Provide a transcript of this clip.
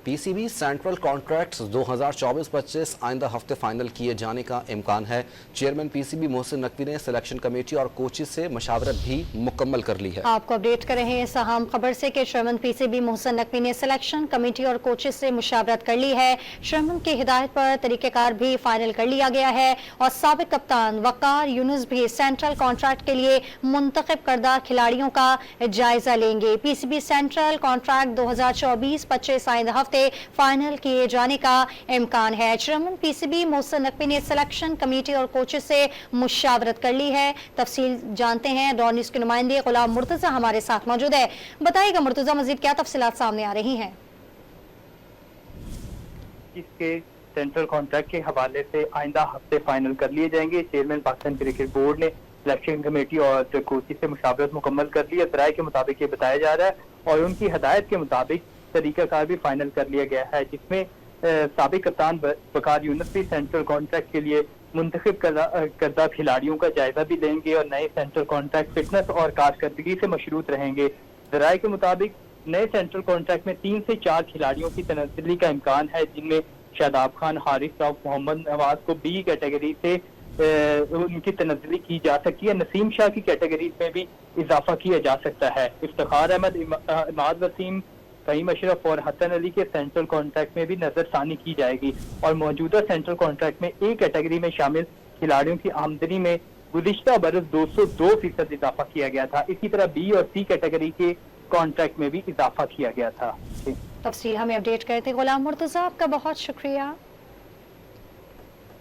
PCB central contracts 2024-25 आइंदा हफ्ते final किए जाने का इम्कान है। चेयरमैन पीसीबी मोहसिन नकवी ने सिलेक्शन कमेटी और कोचेस से मशावरत भी मुकम्मल कर ली है। आपको अपडेट कर रहे हैं इस अहम खबर से कि चेयरमैन पीसीबी मोहसिन नकवी ने सिलेक्शन कमेटी और कोचेस से मुशावरत कर ली है। चेयरमैन की हिदायत पर तरीक़ेकार भी फाइनल कर लिया गया है और साबिक कप्तान वकार यूनुस भी सेंट्रल कॉन्ट्रैक्ट के लिए मुंतखब करदा खिलाड़ियों का जायजा लेंगे। पीसीबी सेंट्रल कॉन्ट्रैक्ट 2024-25 आइंदा हफ्ते फाइनल किए जाने का इम्कान है। चेयरमैन पीसीबी मोहसिन नकवी ने सिलेक्शन कमेटी और कोचेस से मुशावरत कर ली है। तफसील जानते हैं, डॉन न्यूज़ के नुमाइंदे गुलाम मुर्तजा हमारे साथ मौजूद है। बताइएगा मुर्तजा, मजीद क्या तफसीलात सामने आ रही हैं? इसके सेंट्रल कॉन्ट्रैक्ट के हवाले से आइंदा हफ्ते फाइनल कर लिए जाएंगे। चेयरमैन पाकिस्तान क्रिकेट बोर्ड ने सिलेक्शन कमेटी और कोचेस से मुशावरत मुकम्मल कर ली है। ज़राए के मुताबिक ये बताया जा रहा है और उनकी हदायत के मुताबिक तरीकाकार भी फाइनल कर लिया गया है, जिसमें साबिक कप्तान वकार यूनुस भी सेंट्रल कॉन्ट्रैक्ट के लिए मुंतखब करदा खिलाड़ियों का जायजा भी लेंगे और नए सेंट्रल कॉन्ट्रैक्ट फिटनेस और कारकर्दगी से मशरूत रहेंगे। ज़राए के मुताबिक नए सेंट्रल कॉन्ट्रैक्ट में 3 से 4 खिलाड़ियों की तनज़्ज़ुली का इम्कान है, जिनमें शादाब खान, हारिस राव, मोहम्मद नवाज को बी कैटेगरी से उनकी तनज़्ज़ुली की जा सकती है। नसीम शाह की कैटेगरी में भी इजाफा किया जा सकता है। इफ्तिखार अहमद, इमाद वसीम, फहीम अशरफ और हसन अली के सेंट्रल कॉन्ट्रैक्ट में भी नजरसानी की जाएगी और मौजूदा सेंट्रल कॉन्ट्रैक्ट में ए कैटेगरी में शामिल खिलाड़ियों की आमदनी में गुज़िश्ता बरस 202% इजाफा किया गया था। इसी तरह बी और सी कैटेगरी के कॉन्ट्रैक्ट में भी इजाफा किया गया था। तफसील हमें अपडेट करते गुलाम मुर्तजा, आपका बहुत शुक्रिया।